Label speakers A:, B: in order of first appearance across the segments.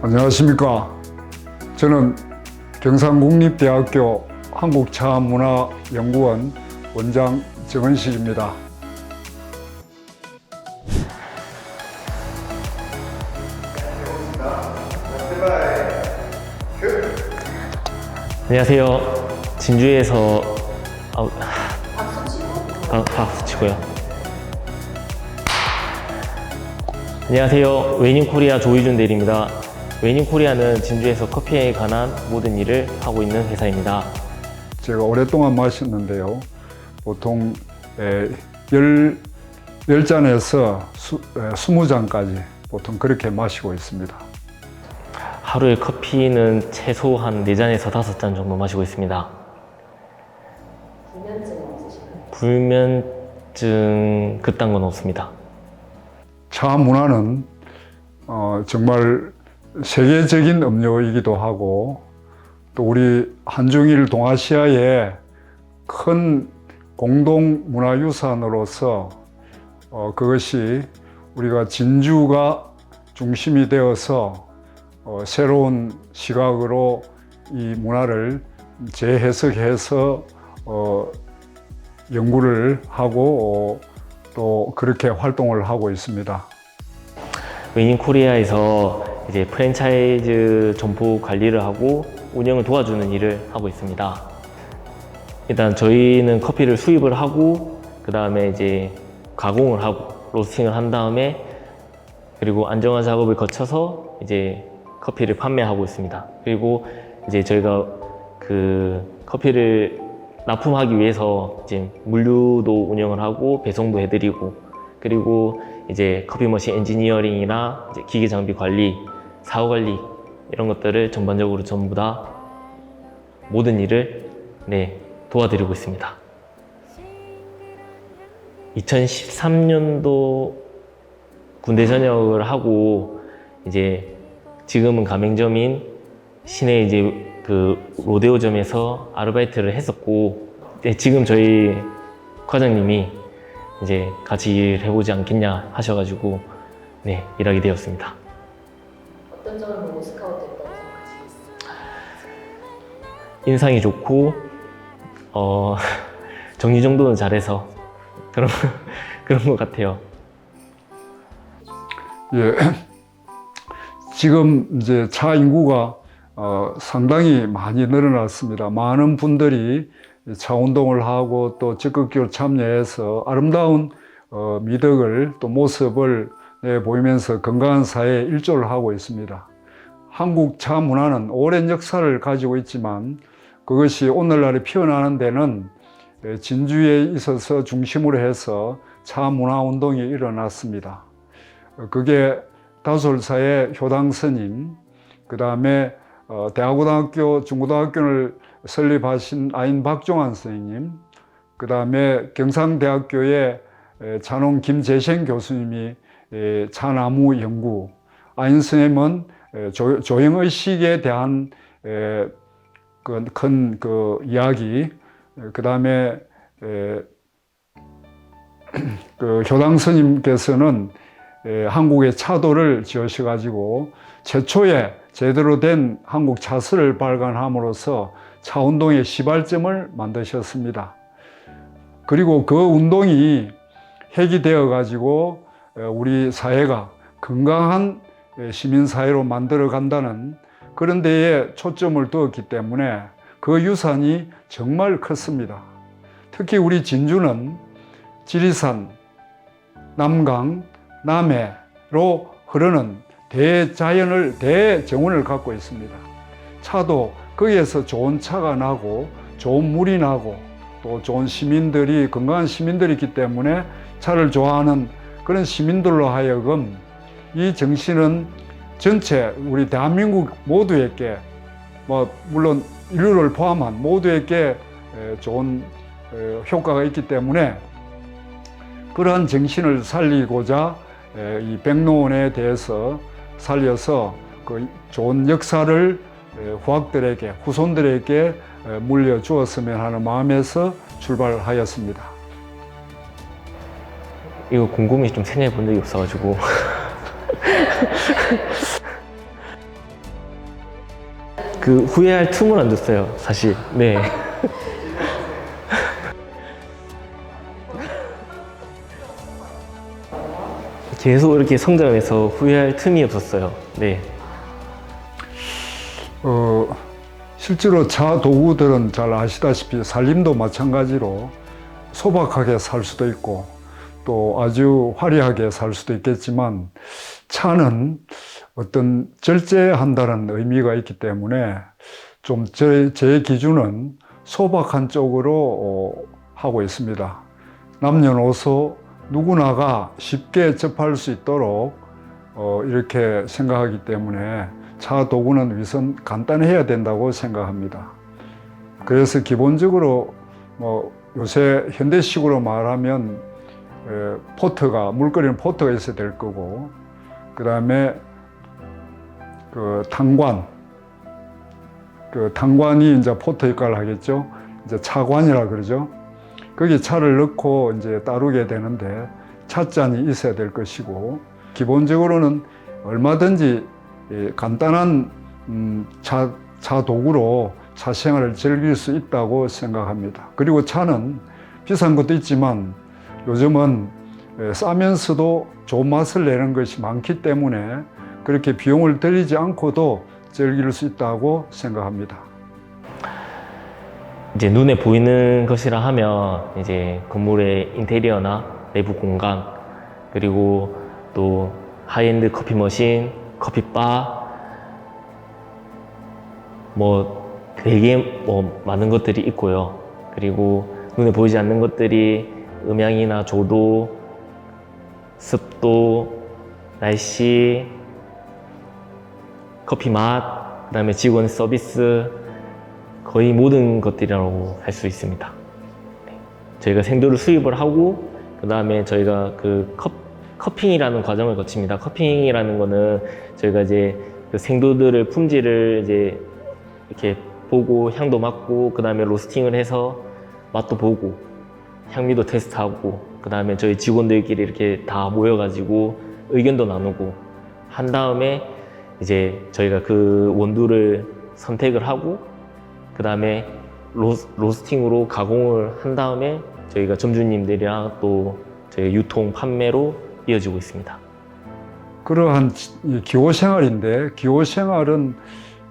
A: 안녕하십니까. 저는 경상국립대학교 한국차문화연구원 원장 정은식입니다.
B: 안녕하세요. 진주에서 박수 치고요. 안녕하세요. 웨닝코리아 조희준 대리입니다. 웨닝코리아는 진주에서 커피에 관한 모든 일을 하고 있는 회사입니다.
A: 제가 오랫동안 마셨는데요. 보통 10잔에서 20잔까지 보통 그렇게 마시고 있습니다.
B: 하루에 커피는 최소한 4잔에서 5잔 정도 마시고 있습니다.
C: 불면증 없으신가요?
B: 불면증 그딴 건 없습니다.
A: 차 문화는 정말 세계적인 음료이기도 하고 또 우리 한중일 동아시아의 큰 공동 문화유산으로서 그것이 우리가 진주가 중심이 되어서 새로운 시각으로 이 문화를 재해석해서 연구를 하고 또 그렇게 활동을 하고 있습니다.
B: 웨닝코리아에서 이제 프랜차이즈 점포 관리를 하고 운영을 도와주는 일을 하고 있습니다. 일단 저희는 커피를 수입을 하고 그 다음에 이제 가공을 하고 로스팅을 한 다음에 그리고 안정화 작업을 거쳐서 이제 커피를 판매하고 있습니다. 그리고 이제 저희가 그 커피를 납품하기 위해서 이제 물류도 운영을 하고 배송도 해드리고 그리고 이제 커피 머신 엔지니어링이나 이제 기계 장비 관리, 사후 관리 이런 것들을 전반적으로 전부 다 모든 일을 도와드리고 있습니다. 2013년도 군대 전역을 하고 이제 지금은 가맹점인 시내 이제 그 로데오점에서 아르바이트를 했었고 지금 저희 과장님이 이제 같이 일해보지 않겠냐 하셔가지고 일하게 되었습니다.
C: 어떤 점을 보고 스카우트 했다고 생각하시겠어요?
B: 인상이 좋고 정리정돈을 잘해서 그런 것 같아요.
A: 예, 지금 이제 차 인구가 상당히 많이 늘어났습니다. 많은 분들이 차 운동을 하고 또 적극적으로 참여해서 아름다운 미덕을 또 모습을 보이면서 건강한 사회에 일조를 하고 있습니다. 한국 차 문화는 오랜 역사를 가지고 있지만 그것이 오늘날에 피어나는 데는 진주에 있어서 중심으로 해서 차 문화 운동이 일어났습니다. 그게 다솔사의 효당 스님, 그 다음에 대하고등학교, 중고등학교를 설립하신 아인 박종환 선생님, 그 다음에 경상대학교의 찬홍 김재생 교수님이 차나무 연구, 아인 선생님은 조형의식에 대한 큰 이야기, 그 다음에 그 효당 스님께서는 한국의 차도를 지으셔가지고 최초의 제대로 된 한국 차서를 발간함으로써 차 운동의 시발점을 만드셨습니다. 그리고 그 운동이 해기되어 가지고 우리 사회가 건강한 시민사회로 만들어 간다는 그런 데에 초점을 두었기 때문에 그 유산이 정말 컸습니다. 특히 우리 진주는 지리산, 남강, 남해로 흐르는 대정원을 갖고 있습니다. 차도 거기에서 좋은 차가 나고 좋은 물이 나고 또 좋은 시민들이 건강한 시민들이 있기 때문에 차를 좋아하는 그런 시민들로 하여금 이 정신은 전체 우리 대한민국 모두에게 물론 인류를 포함한 모두에게 좋은 효과가 있기 때문에 그러한 정신을 살리고자 이 백로원에 대해서 살려서 그 좋은 역사를 후학들에게 후손들에게 물려주었으면 하는 마음에서 출발하였습니다.
B: 이거 곰곰이 좀 생각해 본 적이 없어가지고 그 후회할 틈을 안 줬어요, 사실. 네. 계속 이렇게 성장해서 후회할 틈이 없었어요. 네.
A: 실제로 차 도구들은 잘 아시다시피 살림도 마찬가지로 소박하게 살 수도 있고 또 아주 화려하게 살 수도 있겠지만 차는 어떤 절제한다는 의미가 있기 때문에 좀 제 기준은 소박한 쪽으로 하고 있습니다. 남녀노소 누구나가 쉽게 접할 수 있도록 이렇게 생각하기 때문에 차 도구는 우선 간단해야 된다고 생각합니다. 그래서 기본적으로 요새 현대식으로 말하면 포트가, 물끓이는 포트가 있어야 될 거고, 그 다음에 그 당관이 이제 포트 역할을 하겠죠. 이제 차관이라 그러죠. 거기 차를 넣고 이제 따르게 되는데 찻잔이 있어야 될 것이고, 기본적으로는 얼마든지 간단한 차 도구로 차 생활을 즐길 수 있다고 생각합니다. 그리고 차는 비싼 것도 있지만 요즘은 싸면서도 좋은 맛을 내는 것이 많기 때문에 그렇게 비용을 들이지 않고도 즐길 수 있다고 생각합니다.
B: 이제 눈에 보이는 것이라 하면 이제 건물의 인테리어나 내부 공간, 그리고 또 하이엔드 커피 머신, 커피바, 되게 많은 것들이 있고요. 그리고 눈에 보이지 않는 것들이 음향이나 조도, 습도, 날씨, 커피 맛, 그 다음에 직원 서비스, 거의 모든 것들이라고 할 수 있습니다. 네. 저희가 생도를 수입을 하고, 그 다음에 저희가 그 커핑이라는 과정을 거칩니다. 커핑이라는 거는 저희가 이제 그 생도들을 품질을 이제 이렇게 보고 향도 맡고, 그 다음에 로스팅을 해서 맛도 보고 향미도 테스트하고, 그 다음에 저희 직원들끼리 이렇게 다 모여가지고 의견도 나누고 한 다음에 이제 저희가 그 원두를 선택을 하고, 그 다음에 로스팅으로 가공을 한 다음에 저희가 점주님들이랑 또 저희 유통 판매로 이어지고 있습니다.
A: 그러한 기호 생활인데, 기호 생활은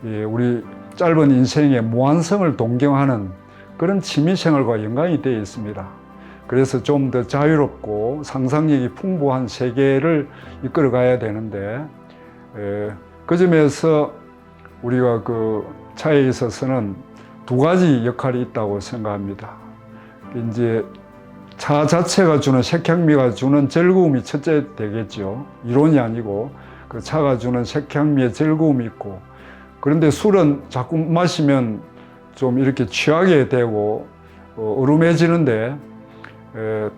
A: 우리 짧은 인생의 무한성을 동경하는 그런 취미 생활과 연관이 되어 있습니다. 그래서 좀 더 자유롭고 상상력이 풍부한 세계를 이끌어 가야 되는데, 그 점에서 우리가 그 차에 있어서는 두 가지 역할이 있다고 생각합니다. 이제 차 자체가 주는 색향미가 주는 즐거움이 첫째 되겠죠. 이론이 아니고 그 차가 주는 색향미의 즐거움이 있고, 그런데 술은 자꾸 마시면 좀 이렇게 취하게 되고 얼음해지는데,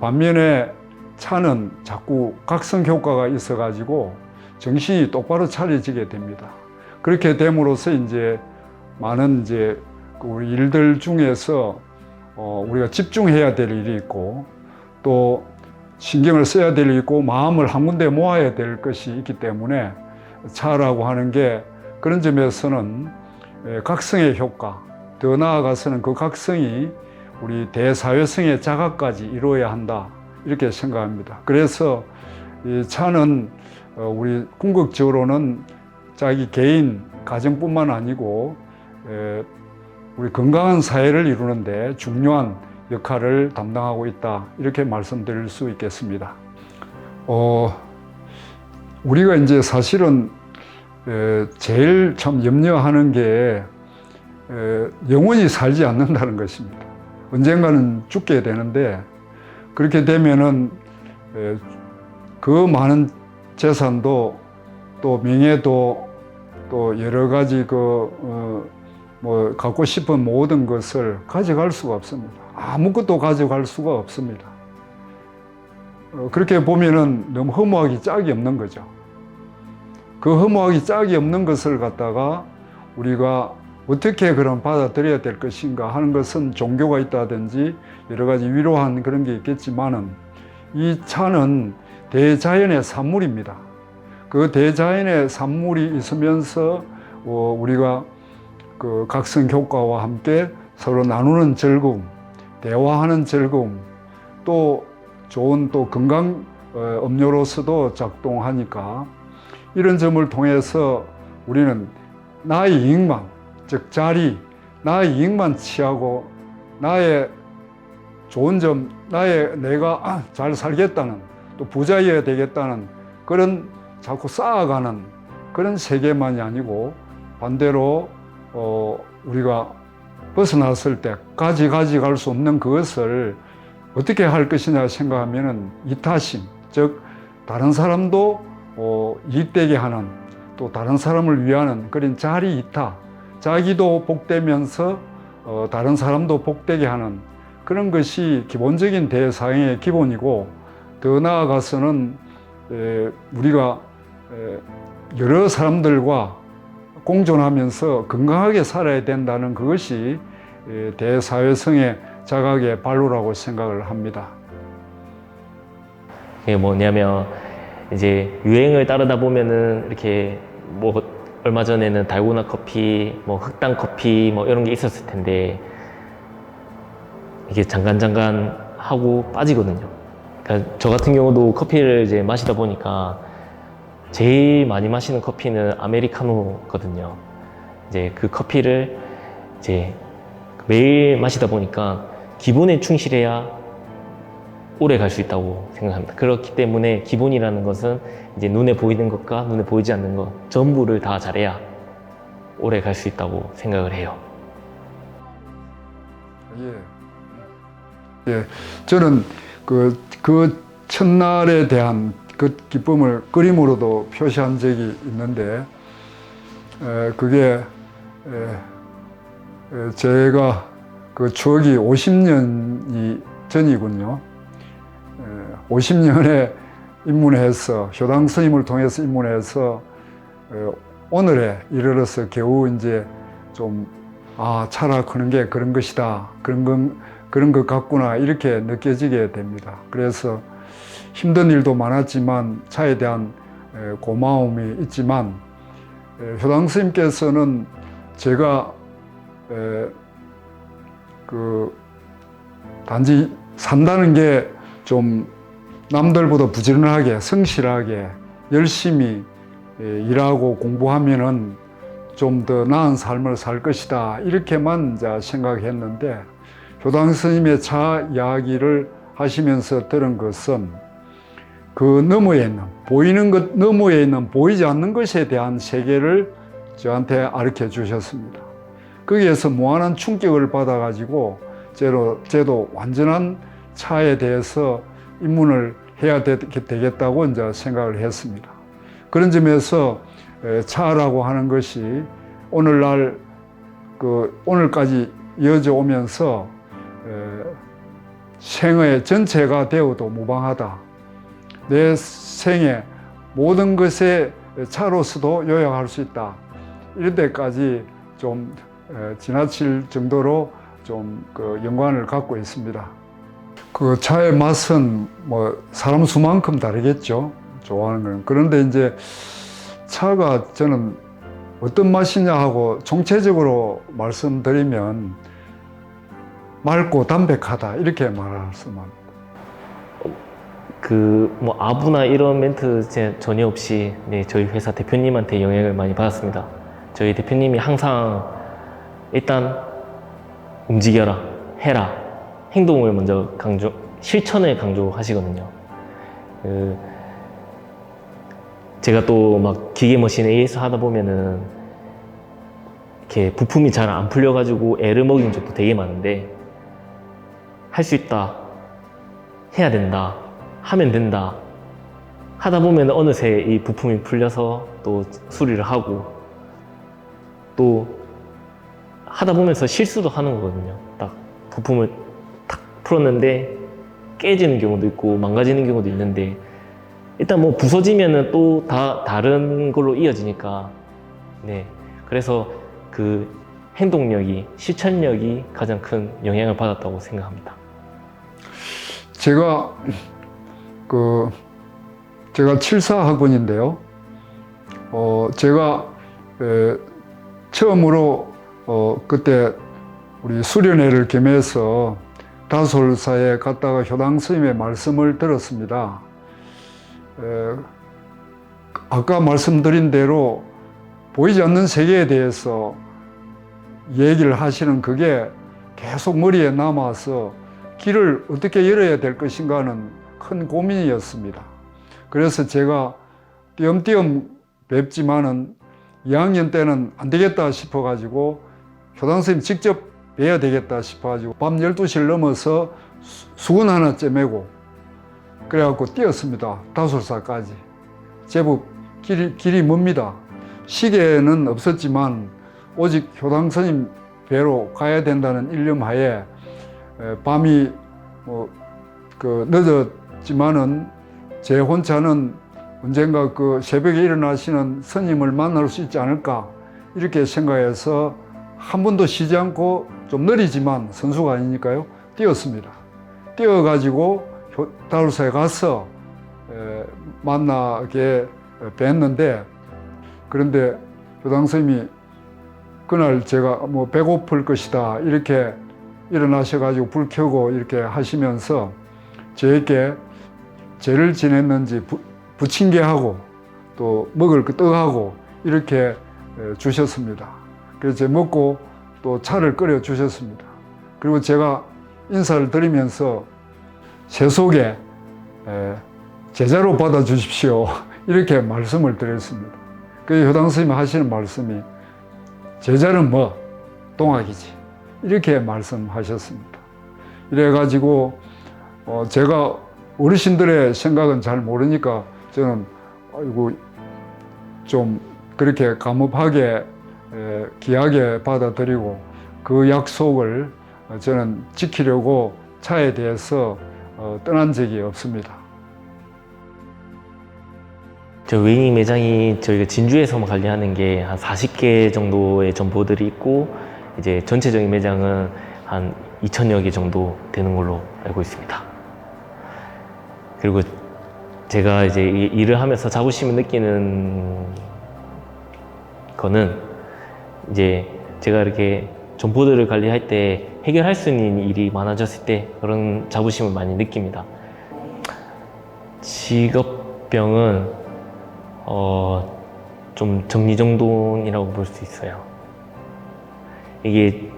A: 반면에 차는 자꾸 각성 효과가 있어 가지고 정신이 똑바로 차려지게 됩니다. 그렇게 됨으로써 이제 많은 이제 우리 일들 중에서 우리가 집중해야 될 일이 있고, 또 신경을 써야 될 일이 있고, 마음을 한 군데 모아야 될 것이 있기 때문에 차라고 하는 게 그런 점에서는 각성의 효과, 더 나아가서는 그 각성이 우리 대사회성의 자각까지 이루어야 한다, 이렇게 생각합니다. 그래서 이 차는 우리 궁극적으로는 자기 개인 가정뿐만 아니고 우리 건강한 사회를 이루는데 중요한 역할을 담당하고 있다, 이렇게 말씀드릴 수 있겠습니다. 우리가 이제 사실은 제일 참 염려하는 게 영원히 살지 않는다는 것입니다. 언젠가는 죽게 되는데, 그렇게 되면은 그 많은 재산도 또 명예도 또 여러 가지 갖고 싶은 모든 것을 가져갈 수가 없습니다. 아무것도 가져갈 수가 없습니다. 그렇게 보면은 너무 허무하기 짝이 없는 거죠. 그 허무하기 짝이 없는 것을 갖다가 우리가 어떻게 그럼 받아들여야 될 것인가 하는 것은 종교가 있다든지 여러 가지 위로한 그런 게 있겠지만은, 이 차는 대자연의 산물입니다. 그 대자연의 산물이 있으면서 우리가 그 각성 효과와 함께 서로 나누는 즐거움, 대화하는 즐거움, 또 좋은 또 건강 음료로서도 작동하니까 이런 점을 통해서 우리는 나의 이익만, 즉 자리, 나의 이익만 취하고 나의 좋은 점, 내가 잘 살겠다는, 또 부자여야 되겠다는 그런 자꾸 쌓아가는 그런 세계만이 아니고 반대로 우리가 벗어났을 때 가져갈 수 없는 그것을 어떻게 할 것이냐 생각하면은 이타심, 즉 다른 사람도 이익되게 하는, 또 다른 사람을 위하는 그런 자리 이타, 자기도 복되면서 다른 사람도 복되게 하는 그런 것이 기본적인 대사행의 기본이고, 더 나아가서는 우리가 여러 사람들과 공존하면서 건강하게 살아야 된다는 그것이 대사회성의 자각의 발로라고 생각을 합니다.
B: 이게 뭐냐면 이제 유행을 따르다 보면은 이렇게 뭐 얼마 전에는 달고나 커피, 뭐 흑당 커피 뭐 이런 게 있었을 텐데 이게 잠깐 하고 빠지거든요. 그러니까 저 같은 경우도 커피를 이제 마시다 보니까 제일 많이 마시는 커피는 아메리카노거든요. 이제 그 커피를 이제 매일 마시다 보니까 기본에 충실해야 오래 갈 수 있다고 생각합니다. 그렇기 때문에 기본이라는 것은 이제 눈에 보이는 것과 눈에 보이지 않는 것 전부를 다 잘해야 오래 갈 수 있다고 생각을 해요.
A: 예, 저는 그 첫날에 대한 그 기쁨을 그림으로도 표시한 적이 있는데, 그게 제가 그 추억이 50년이 전이군요. 50년에 입문해서 효당 스님을 통해서 입문해서 오늘에 이르러서 겨우 이제 좀 차락하는 게 그런 것이다, 그런 것 같구나 이렇게 느껴지게 됩니다. 그래서 힘든 일도 많았지만 차에 대한 고마움이 있지만, 효당 스님께서는 제가 단지 산다는 게 좀 남들보다 부지런하게 성실하게 열심히 일하고 공부하면은 좀 더 나은 삶을 살 것이다 이렇게만 이제 생각했는데, 효당 스님의 차 이야기를 하시면서 들은 것은 그 너머에 있는, 보이는 것 너머에 있는 보이지 않는 것에 대한 세계를 저한테 가르쳐 주셨습니다. 거기에서 무한한 충격을 받아가지고 저도 완전한 차에 대해서 입문을 해야 되겠다고 이제 생각을 했습니다. 그런 점에서 차라고 하는 것이 오늘날 오늘까지 이어져 오면서 생의 전체가 되어도 무방하다. 내 생의 모든 것에 차로서도 요약할 수 있다. 이런 데까지 좀 지나칠 정도로 좀 연관을 갖고 있습니다. 그 차의 맛은 뭐 사람 수만큼 다르겠죠. 좋아하는 건. 그런데 이제 차가 저는 어떤 맛이냐 하고 총체적으로 말씀드리면 맑고 담백하다 이렇게 말할 수만 합니다.
B: 뭐 아부나 이런 멘트 전혀 없이 저희 회사 대표님한테 영향을 많이 받았습니다. 저희 대표님이 항상 일단 움직여라, 해라, 행동을 먼저 실천을 강조하시거든요. 제가 또 막 기계머신 AS 하다 보면은 이렇게 부품이 잘 안 풀려가지고 애를 먹인 적도 되게 많은데, 할 수 있다, 해야 된다, 하면 된다 하다 보면 어느새 이 부품이 풀려서 또 수리를 하고, 또 하다 보면서 실수도 하는 거거든요. 딱 부품을 탁 풀었는데 깨지는 경우도 있고 망가지는 경우도 있는데, 일단 뭐 부서지면은 또 다른 걸로 이어지니까, 그래서 그 행동력이, 실천력이 가장 큰 영향을 받았다고 생각합니다.
A: 제가 74학번인데요. 제가 처음으로 그때 우리 수련회를 겸해서 다솔사에 갔다가 효당 스님의 말씀을 들었습니다. 아까 말씀드린 대로 보이지 않는 세계에 대해서 얘기를 하시는 그게 계속 머리에 남아서 길을 어떻게 열어야 될 것인가 하는 큰 고민이었습니다. 그래서 제가 띄엄띄엄 뵙지만은 2학년 때는 안 되겠다 싶어가지고 효당 스님 직접 뵈야 되겠다 싶어가지고 밤 12시를 넘어서 수건 하나 째매고 그래갖고 뛰었습니다. 다솔사까지. 제법 길이 멉니다. 시계는 없었지만 오직 효당 스님 뵈러 가야 된다는 일념하에 밤이 늦었지만은 제 혼자는 언젠가 그 새벽에 일어나시는 스님을 만날 수 있지 않을까 이렇게 생각해서 한 번도 쉬지 않고 좀 느리지만 선수가 아니니까요 뛰었습니다. 뛰어가지고 다솔사에 가서 만나게 뵀는데 그런데 효당 스님이 그날 제가 뭐 배고플 것이다 이렇게 일어나셔가지고 불 켜고 이렇게 하시면서 저에게 제를 지냈는지 부침개하고 또 먹을 그 떡하고 이렇게 주셨습니다. 그래서 제가 먹고 또 차를 끓여 주셨습니다. 그리고 제가 인사를 드리면서 세속에 제자로 받아 주십시오 이렇게 말씀을 드렸습니다. 그 효당 스님이 하시는 말씀이 제자는 뭐 동학이지 이렇게 말씀하셨습니다. 이래가지고 제가 어르신들의 생각은 잘 모르니까 저는 아이고 좀 그렇게 감업하게 귀하게 받아들이고 그 약속을 저는 지키려고 차에 대해서 떠난 적이 없습니다.
B: 저 웨이닝 매장이 저희가 진주에서만 관리하는 게 한 40개 정도의 점포들이 있고 이제 전체적인 매장은 한 2,000여 개 정도 되는 걸로 알고 있습니다. 그리고 제가 이제 일을 하면서 자부심을 느끼는 거는 이제 제가 이렇게 점포들을 관리할 때 해결할 수 있는 일이 많아졌을 때 그런 자부심을 많이 느낍니다. 직업병은 좀 정리정돈이라고 볼 수 있어요. 이게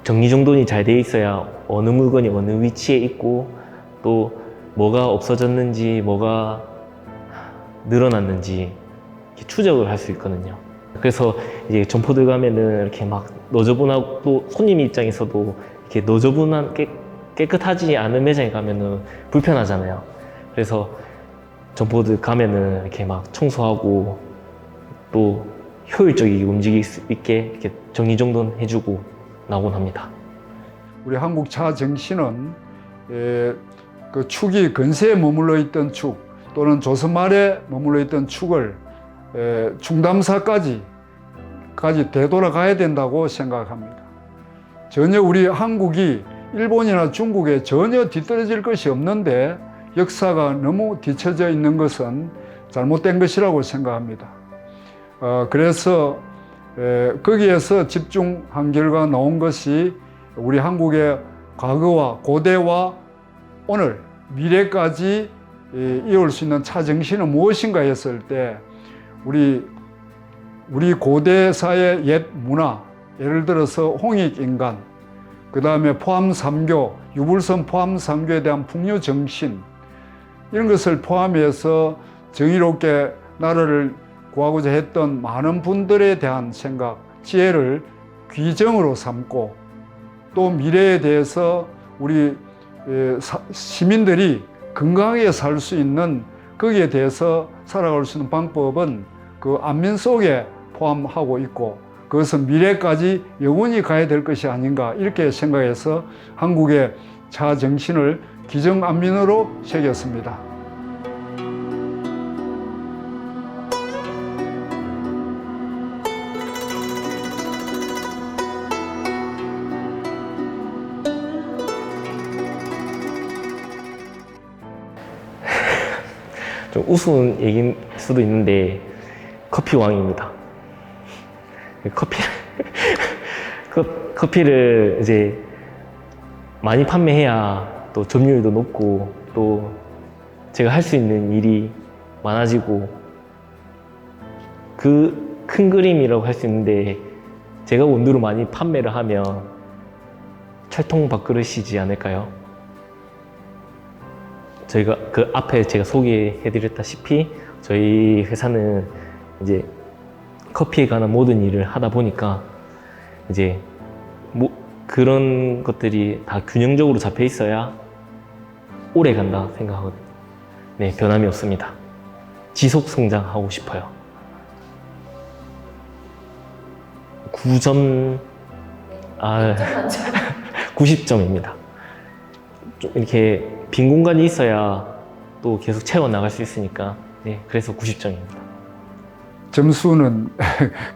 B: 정리정돈이 잘 돼 있어야 어느 물건이 어느 위치에 있고 또 뭐가 없어졌는지 뭐가 늘어났는지 이렇게 추적을 할 수 있거든요. 그래서 이제 점포들 가면은 이렇게 막 너저분하고 또 손님 입장에서도 이렇게 너저분한 깨끗하지 않은 매장에 가면은 불편하잖아요. 그래서 점포들 가면은 이렇게 막 청소하고 또 효율적이게 움직일 수 있게 이렇게 정리정돈 해주고 나오곤 합니다.
A: 우리 한국 차 정신은 그 축이 근세에 머물러 있던 축 또는 조선 말에 머물러 있던 축을 충담사까지 되돌아가야 된다고 생각합니다. 전혀 우리 한국이 일본이나 중국에 전혀 뒤떨어질 것이 없는데 역사가 너무 뒤처져 있는 것은 잘못된 것이라고 생각합니다. 그래서 거기에서 집중한 결과 나온 것이 우리 한국의 과거와 고대와 오늘 미래까지 이어올 수 있는 차 정신은 무엇인가 했을 때 우리 고대사의 옛 문화, 예를 들어서 홍익인간, 그 다음에 포함삼교, 유불선 포함삼교에 대한 풍류 정신 이런 것을 포함해서 정의롭게 나라를 구하고자 했던 많은 분들에 대한 생각, 지혜를 귀정으로 삼고 또 미래에 대해서 우리 시민들이 건강하게 살 수 있는 거기에 대해서 살아갈 수 있는 방법은 그 안민 속에 포함하고 있고 그것은 미래까지 영원히 가야 될 것이 아닌가 이렇게 생각해서 한국의 차 정신을 기정안민으로 새겼습니다.
B: 좀 우스운 얘기일 수도 있는데 커피 왕입니다. 커피 커피를 이제 많이 판매해야 또 점유율도 높고 또 제가 할 수 있는 일이 많아지고 그 큰 그림이라고 할 수 있는데 제가 원두를 많이 판매를 하면 철통 밥그릇이지 않을까요? 저희가 그 앞에 제가 소개해드렸다시피 저희 회사는 이제 커피에 관한 모든 일을 하다 보니까 이제 뭐 그런 것들이 다 균형적으로 잡혀 있어야 오래 간다 생각하거든요. 네, 변함이 없습니다. 지속 성장하고 싶어요. 9점, 아, 90점입니다. 좀 이렇게 빈 공간이 있어야 또 계속 채워 나갈 수 있으니까, 네, 그래서 90점입니다.
A: 점수는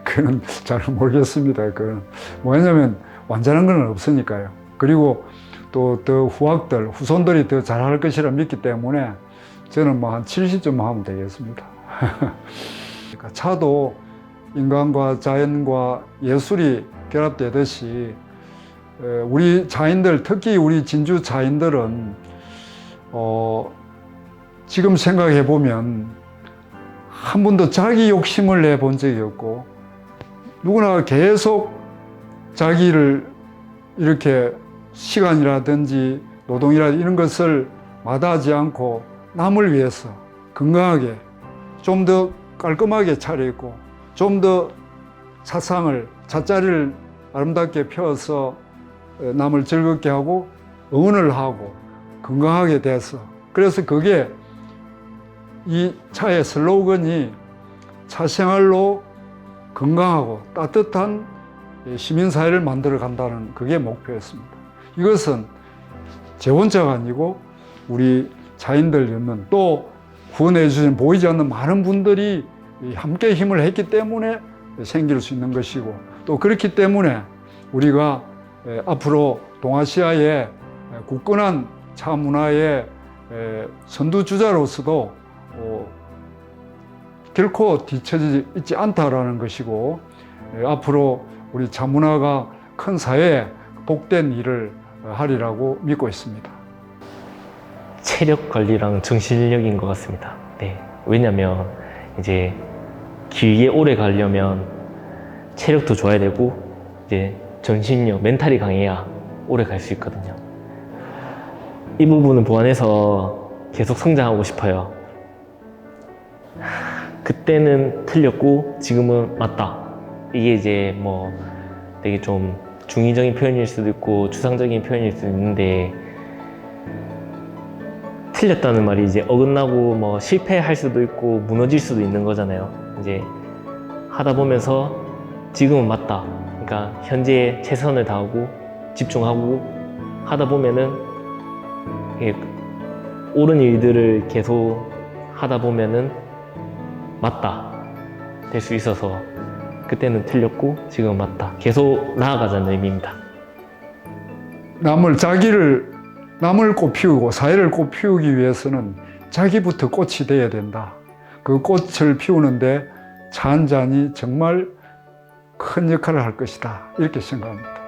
A: 그는 잘 모르겠습니다. 그 뭐냐면 완전한 건 없으니까요. 그리고 또 더 후손들이 더 잘할 것이라 믿기 때문에 저는 뭐 한 70점 하면 되겠습니다. 그러니까 차도 인간과 자연과 예술이 결합되듯이 우리 자인들, 특히 우리 진주 자인들은 지금 생각해 보면 한 번도 자기 욕심을 내본 적이 없고 누구나 계속 자기를 이렇게 시간이라든지 노동이라든지 이런 것을 마다하지 않고 남을 위해서 건강하게 좀 더 깔끔하게 차려입고 좀 더 찻자리를 아름답게 펴서 남을 즐겁게 하고 응원을 하고 건강하게 돼서 그래서 그게 이 차의 슬로건이 차생활로 건강하고 따뜻한 시민사회를 만들어 간다는 그게 목표였습니다. 이것은 제 혼자가 아니고 우리 자인들 또 후원해 주신 보이지 않는 많은 분들이 함께 힘을 했기 때문에 생길 수 있는 것이고 또 그렇기 때문에 우리가 앞으로 동아시아의 굳건한 차 문화의 선두주자로서도 결코 뒤처지지 있지 않다라는 것이고 앞으로 우리 차 문화가 큰 사회에 복된 일을 하리라고 믿고 있습니다.
B: 체력 관리랑 정신력인 것 같습니다. 네. 왜냐면 이제 길게 오래 가려면 체력도 좋아야 되고 이제 정신력, 멘탈이 강해야 오래 갈 수 있거든요. 이 부분을 보완해서 계속 성장하고 싶어요. 그때는 틀렸고 지금은 맞다. 이게 이제 뭐 되게 좀 중의적인 표현일 수도 있고 추상적인 표현일 수도 있는데 틀렸다는 말이 이제 어긋나고 뭐 실패할 수도 있고 무너질 수도 있는 거잖아요. 이제 하다 보면서 지금은 맞다. 그러니까 현재에 최선을 다하고 집중하고 하다 보면은 옳은 일들을 계속 하다 보면은 맞다 될 수 있어서 그때는 틀렸고 지금은 맞다. 계속 나아가자는 의미입니다.
A: 남을 꽃피우고 사회를 꽃피우기 위해서는 자기부터 꽃이 되어야 된다. 그 꽃을 피우는데 차 한 잔이 정말 큰 역할을 할 것이다. 이렇게 생각합니다.